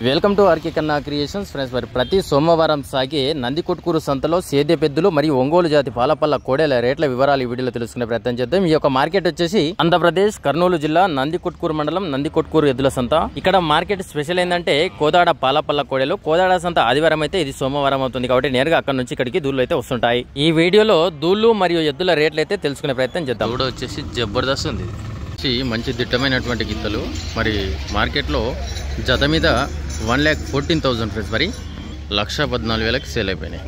Welcome to RK కన్నా creations friends. మరి ప్రతి సోమవారం సాగే నందికొట్కూరు సంతలో సేద్య పెద్దలు మరియు ఒంగోలు జాతి పాలపల్ల కోడెల రేట్ల వివరాలు ఈ వీడియోలో తెలుసుకునే ప్రయత్నం చేద్దాం. ఈ యొక్క మార్కెట్ వచ్చేసి ఆంధ్రప్రదేశ్ కర్నూలు జిల్లా నందికొట్కూరు మండలం నందికొట్కూరు ఎద్దుల సంత. ఇక్కడ మార్కెట్ స్పెషల్ ఏంటంటే కోదాడ పాలపల్ల కోడెలు. కోదాడ సంత ఆదివారం అయితే, ఇది సోమవారం అవుతుంది కాబట్టి నేరుగా అక్కడ నుంచి ఇక్కడికి దూళ్ళు అయితే వస్తుంటాయి. ఈ వీడియోలో దూళ్ళు మరియు ఎద్దుల రేట్లు అయితే తెలుసుకునే ప్రయత్నం చేద్దాం. కూడా వచ్చేసి జబర్దస్త్ ఉంది, మంచి దిట్టమైనటువంటి గిత్తలు. మరి మార్కెట్లో జత మీద 1,14,000 ఫ్రెండ్స్. మరి 1,14,000కి సేల్ అయిపోయినాయి.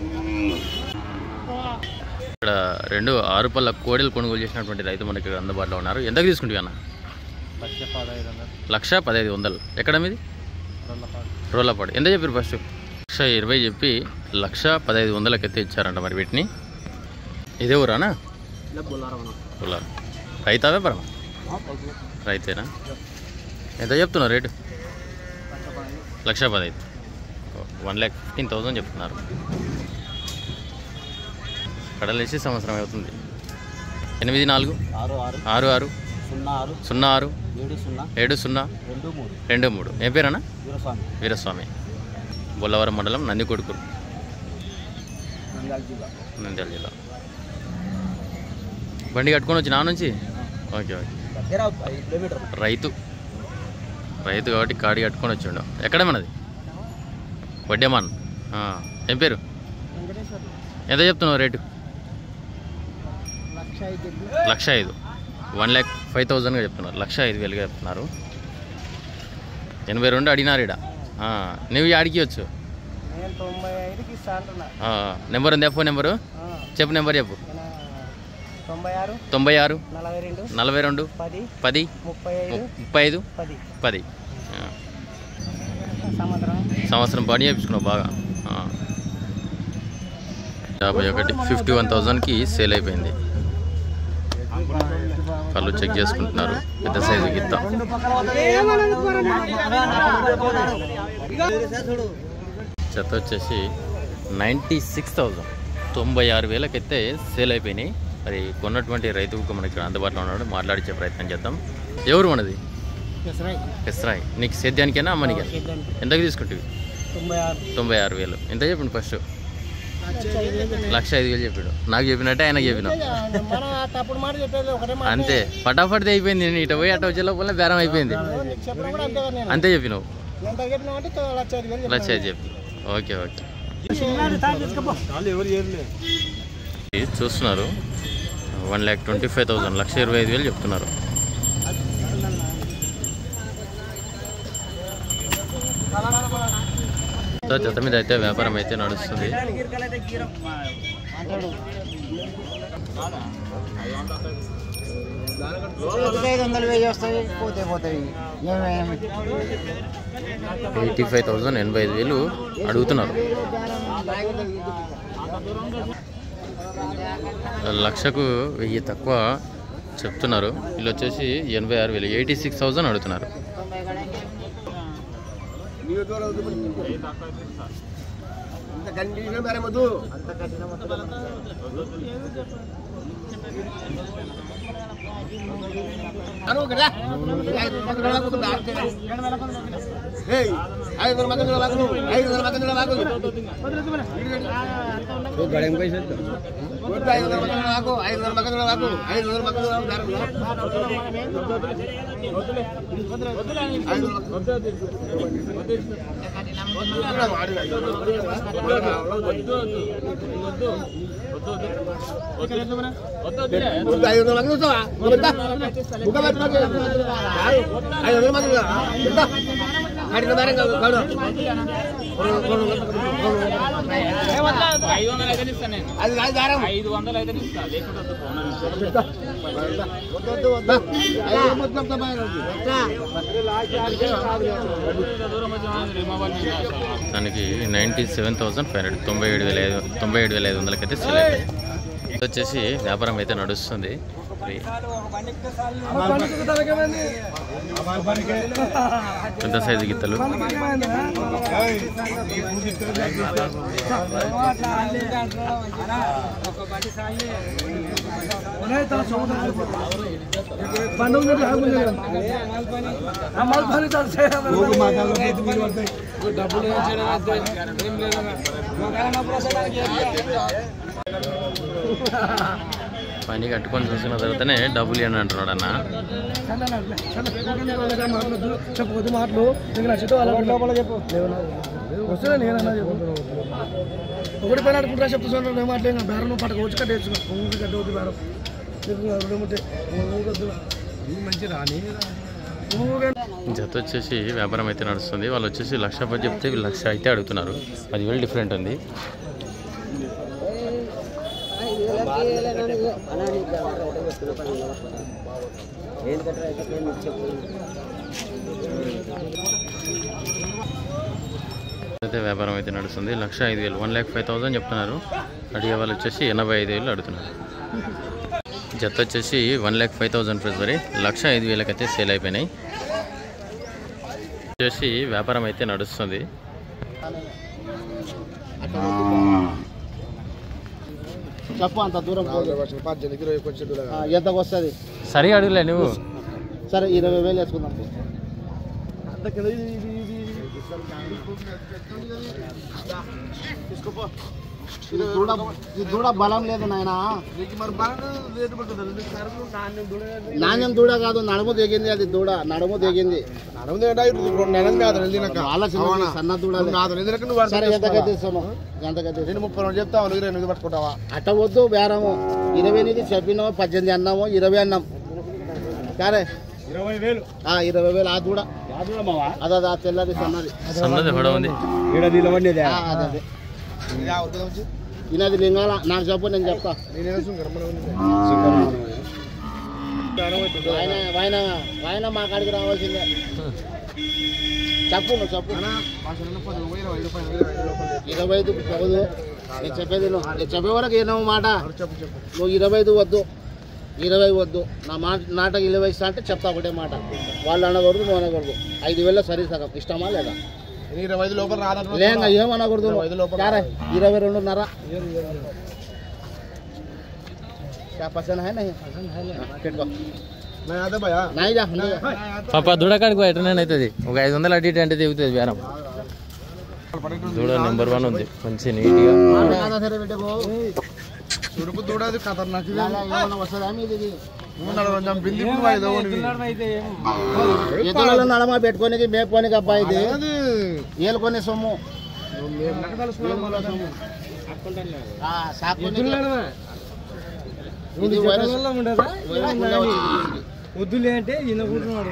ఇక్కడ 2 6 పళ్ళ కోడెలు కొనుగోలు చేసినటువంటి రైతు మనకి అందుబాటులో ఉన్నారు. ఎంతకు తీసుకుంటే అన్న? 1,15,000. ఎక్కడ మీది? రోలపాడు. ఎంత చెప్పారు ఫస్ట్? 1,20,000 చెప్పి 1,15,000కి అయితే ఇచ్చారంట. మరి వీటిని ఇదే ఊరానా? రైతా వ్యాపారం? రైతేనా? ఎంత చెప్తున్నారు రేటు? 1,15,000. 1,15,000 చెప్తున్నారు. కడలేసి సంవత్సరం అవుతుంది. 8466067023. ఏం పేరన్నా? వీరస్వామి. బొల్లవరం మండలం నందికొట్కూరు, నంద్యాల జిల్లా. బండి కట్టుకొని వచ్చి నా నుంచి. Okay okay. రైతు కాబట్టి కాడి కట్టుకొని వచ్చిండు. ఎక్కడ మనది? వడ్డేమాన్. ఏం పేరు? ఎంత చెప్తున్నావు రేటు? 1,05,000. 1,05,000గా చెప్తున్నారు. 1,05,000గా చెప్తున్నారు. 82 అడిగినారు ఇక్కడ. నువ్వు ఆడికి వచ్చు. నెంబర్ ఉందా? ఫోన్ నెంబరు చెప్పు. నెంబర్ చెప్పు. 96 42 10 35 10. సంవత్సరం పని చేయించుకున్నావు బాగా. 51 51,000కి సేల్ అయిపోయింది. కళ్ళు చెక్ చేసుకుంటున్నారు. పెద్ద సైజు గిత్త. చెత్త వచ్చేసి 96,000. 96,000కి అయితే సేల్ అయిపోయినాయి. మరి కొన్నటువంటి రైతుకు మనకి అందుబాటులో ఉన్నాడు, మాట్లాడించే ప్రయత్నం చేద్దాం. ఎవరు మనది? పెసరాయి. నీకు సేద్యానికైనా అమ్మనికా? ఎంతకు తీసుకుంటుంది? 96,000. ఎంత చెప్పిండు ఫస్ట్? 1,05,000 చెప్పాడు. నాకు చెప్పినట్టే ఆయనకు చెప్పినా అంతే. ఫటాఫట్ అయిపోయింది. నేను ఇటు పోయి అటు వచ్చే లోపల బేరం అయిపోయింది. అంతే చెప్పినావు. 1,05,000 చెప్పి. Okay okay. చూస్తున్నారు 1,25,000. 1,25,000 చెప్తున్నారు. జత మీద అయితే వ్యాపారం అయితే నడుస్తుంది. $85,000 85,000 అడుగుతున్నారు. 1,00,000కు 1,000 తక్కువ చెప్తున్నారు. వీళ్ళు వచ్చేసి 86,000 86,000 అడుగుతున్నారు. దానికి 97,500 97,500కి అయితే సేల్ అయిపోయింది. వచ్చేసి వ్యాపారం అయితే నడుస్తుంది. పెద్ద సైజు గిత్తలు. పని కట్టుకొని చూసిన తర్వాతనే డబ్బులు అని అంటున్నాడు అన్న. ఒకటి పైన అడుకుంటా చెప్తున్నా మాట్లాడిన బేరం పట్టక వచ్చి కట్టేచ్చు కట్టవద్దు బేరం మంచి రాని. జత వచ్చేసి వ్యాపారం అయితే నడుస్తుంది. వాళ్ళు వచ్చేసి 1,10,000 చెప్తే వీళ్ళు 1,00,000 అయితే అడుగుతున్నారు. 10,000 డిఫరెంట్ ఉంది. అయితే వ్యాపారం అయితే నడుస్తుంది. 1,05,000 1,05,000 చెప్తున్నారు. అడిగే వాళ్ళు వచ్చేసి 85,000 అడుగుతున్నారు. జత వచ్చేసి 1,05,000 ప్రైస్ మరి 1,05,000 అయితే సేల్ అయిపోయినాయి. వచ్చేసి వ్యాపారం అయితే నడుస్తుంది. చెప్పు అంత దూరం ఎంతకు వస్తుంది? సరిగా అడుగులే నువ్వు. సరే 20,000 వేసుకుందాం. దూడ బలం లేదు నాయన. నాణ్యం దూడ కాదు, నడుము దిగింది. అది దూడ నడుము దిగింది. సన్న దూడ. సరే ఎంతకైతే ఇస్తాను? ఎంతకైతే 30 చెప్తావు, 8 పట్టుకుంటావా? అట్ట వద్దు బేరము. 28 చెప్పినాము, 18 అన్నాము, 20 అన్నాం. సరే 20,000 ఆ దూడ. అదే తెల్లది సన్నది. అదే ఇనది లింగాల నాకు చెప్పు, నేను చెప్తా. ఆయన మా కాడికి రావాల్సిందే. చెప్పు నువ్వు చెప్పు. 25 చదువు. నేను చెప్పేది నేను చెప్పే వరకు ఏమో మాట. నువ్వు 25 వద్దు, 20 వద్దు. నా నాటకు 20 ఇస్తా అంటే చెప్తా ఒకటే మాట. వాళ్ళు అనకూడదు, నువ్వు అనకూడదు. 5,000 సరి సగం. ఇష్టమా లేదా? 20 లోపల రాదు. లేక ఏమనకూడదు. 22.5 పాప దూడకాడికి ఎటనైతుంది. ఒక 500 అటు ఇటు అంటే దిగుతుంది బేరం. దూడ నెంబర్ 1 ఉంది, మంచి నీట్గా. నడమ పెట్టుకోనికి మేపుకోనికి అబ్బాయి ఏలుకొని సొమ్ము వద్దులే అంటే ఈయన కూర్చున్నాడు.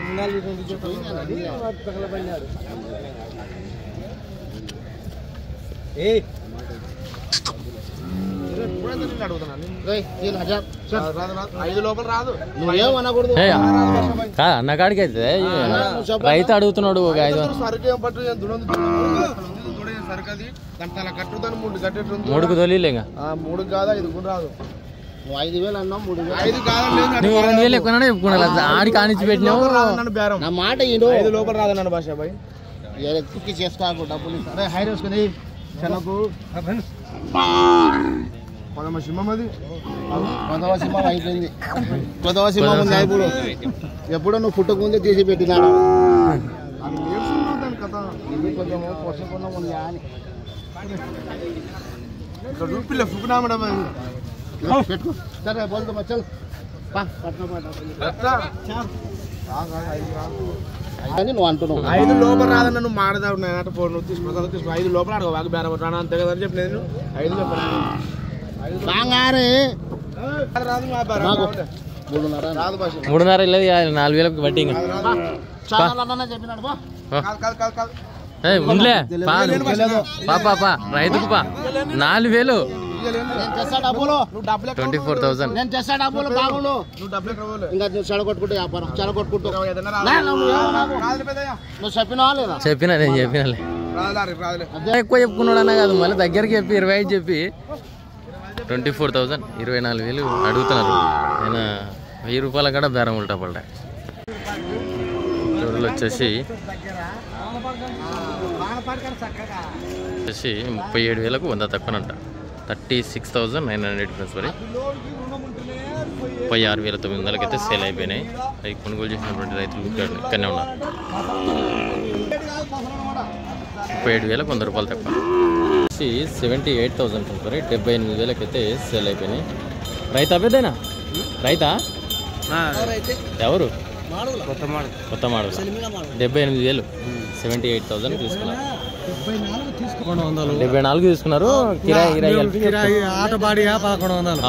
అన్న కాడికి అయితే రైతు అడుగుతున్నాడు. ఒక 3 తొలిలే. 3 కాదా 5 కూడా రాదు. 5,000 అన్నా 3,000 కాదండి. 2,000 ఎక్కువ చెప్పుకున్నా. ఆడి కానిచ్చి పెట్టినావు. నా మాట 5 లోపల రాదన్నాడు భాష బాయ్. ఎక్కి చేసుకోకు డబ్బులు. అదే హై వేసుకుని చెనకు సింహం. అది కొదవ సింహం అయిపోయింది. కొదవ సింహం ఉంది ఇప్పుడు. ఎప్పుడో నువ్వు పుట్టక ముందే తీసి పెట్టినాడు. ఇది కొంచెం పొసకుండా ఉంది అని పెట్టుకో. సరే బోల్తా చల్ అని నువ్వు అంటున్నావు. 5 లోపల రాదన్న నువ్వు మాడదావు. నువ్వు తీసుకో 5 లోపల అడగ బేర రానా అంతే కదా అని చెప్పి నేను 5 లోపల రాదు. 3.5 లేదు 4,000 బట్టి ఉండలే. పాపా రైతుకు 4,000 24,000. నేను చేస్తా డబ్బులు బాగుండు. ఇంకా నువ్వు చెడగొట్టుకుంటే వ్యాపారం చెడగొట్టుకుంటూ నువ్వు చెప్పినావా లేదా? చెప్పినా, నేను చెప్పినాలే. ఎక్కువ చెప్పుకున్నాడు అన్నా కాదు, మళ్ళీ దగ్గరికి చెప్పి 25 చెప్పి 24,000 24,000 అడుగుతున్నారు. ఆయన 1000 రూపాయల కాడ బేరం ఉల్టా పల్టా. దూడలు వచ్చేసి 37,000కు 100 తక్కువనంట. 36,900 ప్లస్ మరి 36,900 అయితే సేల్ అయిపోయినాయి. అవి కొనుగోలు చేసినటువంటి రైతులు ఇక్కడనే ఉన్నారు. 37,100 రూపాయలు తక్కువ. 78,000 ఉంటుంది. 78,000 అయితే సేల్ అయిపోయినాయి. రైతా పెద్దనా? రైతా ఎవరు? కొత్త మోడల్ 78,000 78,000 తీసుకున్నారు. 74 తీసుకున్నారు.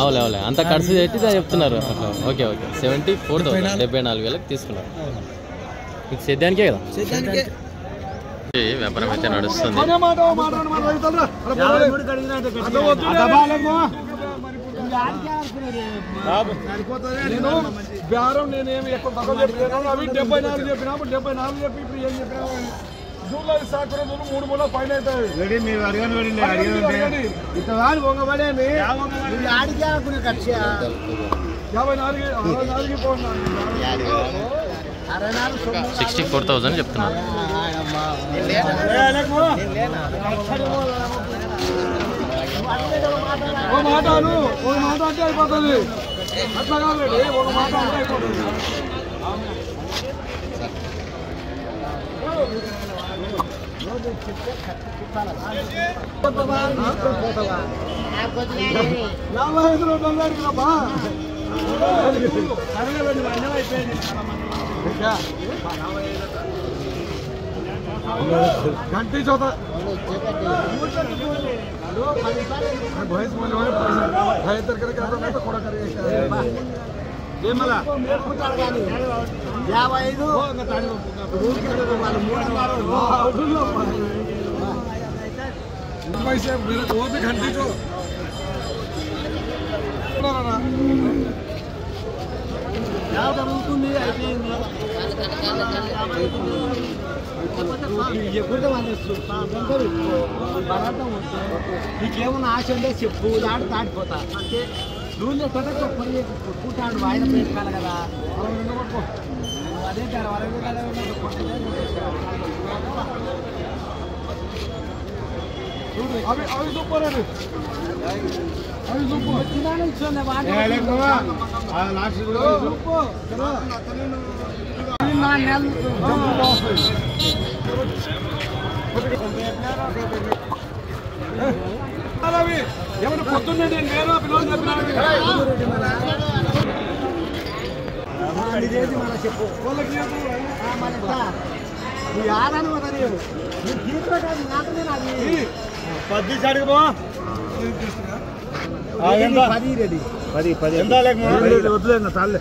అవులే అంత ఖర్చు పెట్టి చెప్తున్నారు. ఓకే 74,000 74,000 తీసుకున్నారు. మీకు సేద్యానికే కదా వ్యాపారం అయితే నడుస్తుంది. బేరం నేనేమి ఎక్కువ తక్కువ చెప్పాను. అవి 74 చెప్పినా 74 చెప్పి ఇప్పుడు ఏం చెప్పినా జూన్లో సాకులు 3 మూల పైన అవుతాయి. మీరు అడిగాను పొంగబడేమి 64,000 చెప్తున్నారు. ఒక మాట అంటే అయిపోతుంది. అట్లా కాదండి, ఒక మాట అంటే అయిపోతుంది. घंटी चौथा भैंस बोले भाई इधर करके आता मैं तो थोड़ा करेगा ये मला 55 पैसे वो भी घंटी चो నీకేమన్నా ఆశ ఉంటే చెప్పు, దాడు దాటిపోతా. రూల్ కూటాడు ఆయన పెట్టుకోవాలి కదా. అదే అవి అవి సూపర్ అండి, అవి సూపర్. ఏమన్నా పొద్దున్నే నేను వేరే పిల్లలు చెప్పినాను చెప్పు వాళ్ళకి ఆదాను కదా నేను తీసుకోవాలి. పది అడుగు 10 వద్దులేన్న తాళ్ళే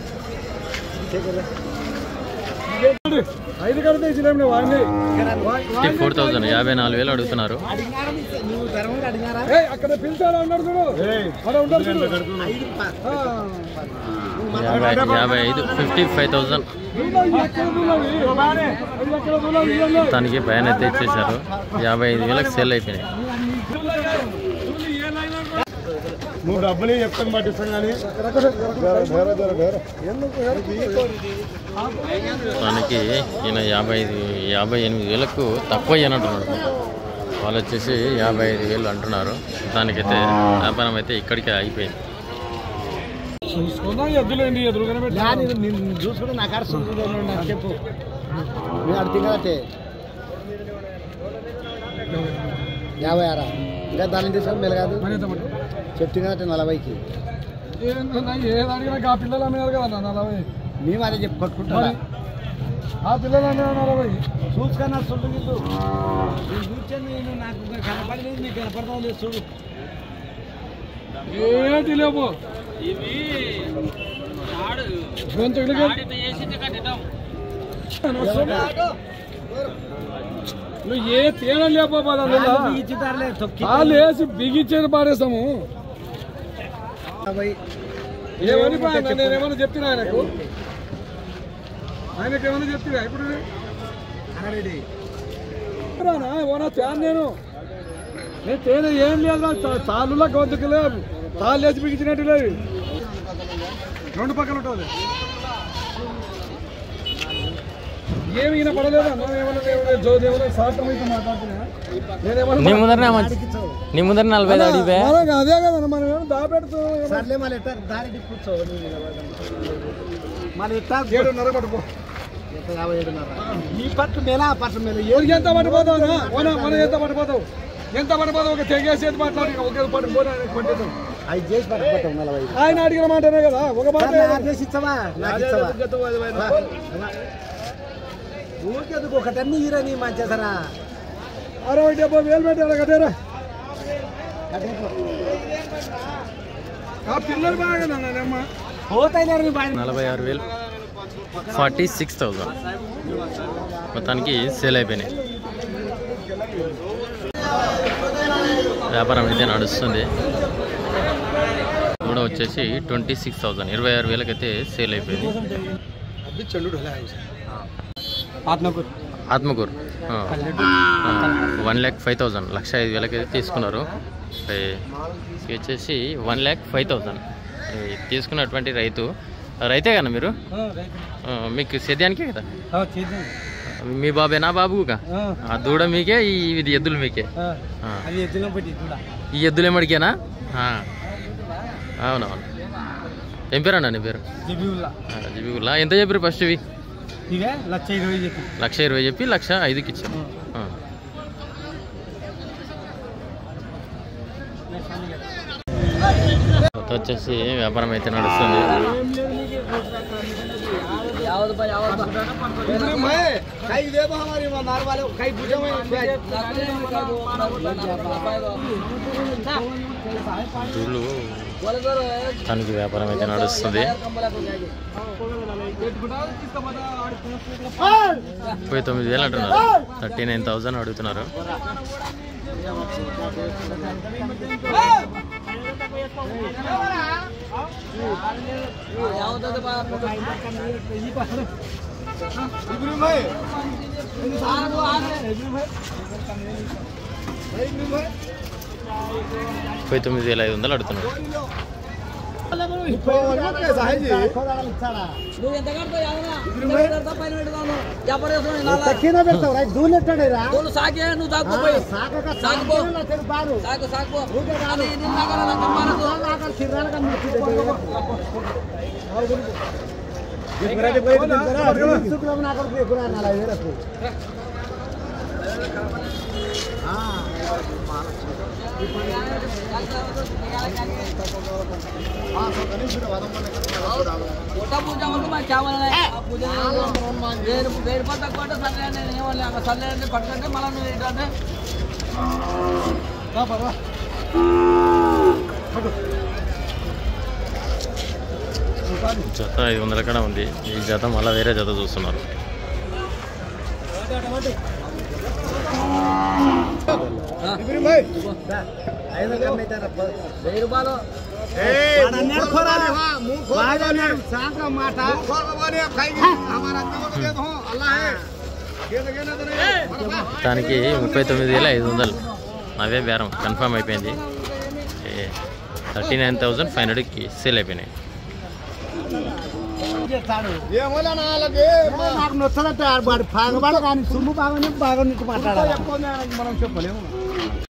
54,000 54,000 అడుగుతున్నారు. అక్కడ పిలిచారా అన్నాడు చూడు. 55,000 దానికి భయాన్ని అయితే ఇచ్చేసారు. 55,000 సేల్ అయిపోయినాయి. నువ్వు డబ్బులు చెప్తాను పట్టిస్తాం కానీ దానికి ఈయన 58,000 తక్కువ అయ్యనంటున్నాడు. వాళ్ళు వచ్చేసి 55,000 అంటున్నారు. దానికైతే వ్యాపారం అయితే ఇక్కడికే అయిపోయింది. ఎద్దులేండి చూసుకుంటే నాకు అర్థం చెప్పు. నేను అడితే కదంటే 56 ఇంకా దాన్ని తీసుకొని మెలగాదు చెప్తే కదంటే 40కి ఏది అడిగినా ఆ పిల్లలు అన్నారు కదా 40. మేము అదే చెప్పి కొట్టుకుంటా. ఆ పిల్లలు అన్నారు 40 చూసుకున్నా చూడు. నేను నాకు కనపడలేదు, నీకు కనపడతా లేదు చూడు. ఏంటి లేవు నువ్వు ఏ తేడా లేకపోలేసి బిగించేది పారేస్తాము. ఏమని నేనేమన్నా చెప్తున్నా ఆయనకు ఏమన్నా చెప్తున్నా ఇప్పుడు ఓనా తేను నేను తేనె ఏం లేదు. తాళ్ళులా గొంతుకు లేదు, తాళ్ళు వేసి బిగించినట్టు లేదు. 2 పక్కన ఉంటుంది. ఏమి ఈయన పడలేదా? నీ ముందర 40 అడిగితే అదే కదా మనం దాపెడుతూ దారి కూర్చో. 7:30 పట్టుకో. ఈ పట్టు మేళ ఆ పట్టు మేళ ఎవరికి ఎంత పడిపోతావు మనం ఎంత పడిపోతావు ఒక తెగేసేది మాట్లాడి ఒక పడిపోతే కొట్టేద్దాం అవి చేసి పట్టుకుంటాం 40 ఆయన అడిగిన మాటనే కదా ఒక మాట చేసి ఇస్తావా ఊరికేందుకు ఒకటన్నీ ఈరని మంచిదరా 60-70 వేలు పెట్టారా కట్టారా పిల్లలు బాగా పోతాయి 46,000 46,000 మొత్తానికి సేల్ అయిపోయినాయి. వ్యాపారం అయితే నడుస్తుంది. కూడా వచ్చేసి 26,000 26,000 అయితే సేల్ అయిపోయింది. ఆత్మకూరు 1,05,000 1,05,000 అయితే తీసుకున్నారు. ఇది వచ్చేసి 1,05,000 తీసుకున్నటువంటి రైతే కదా మీరు? మీకు సేద్యానికే కదా? మీ బాబేనా బాబుగా? ఆ దూడ మీకే, ఇది ఎద్దులు మీకే? ఈ ఎద్దులు ఏమడికేనా? అవునవును. ఏం పేరు అన్న నీ పేరు? జిబిగుల్లా. ఎంత చెప్పారు ఫస్ట్ ఇవి? 1,20,000 చెప్పి 1,05,000కి ఇచ్చాను. వచ్చేసి వ్యాపారం అయితే నడుస్తుంది. తనకి వ్యాపారం అయితే నడుస్తుంది. 39,000 అంటున్నారు. 39,000 అడుగుతున్నారు. పోయి 9,500 అడుగుతున్నారు. జత 500 కూడా ఉంది. ఈ జత మళ్ళీ వేరే జత చూస్తున్నారు. దానికి 39,500 అవే బేరం కన్ఫర్మ్ అయిపోయింది. 39,500కి సేల్ అయిపోయినాయి. నాకు నొచ్చదంటే బాగా కానీ సొమ్ము బాగా మాట్లాడాలి. మనం చెప్పలేము.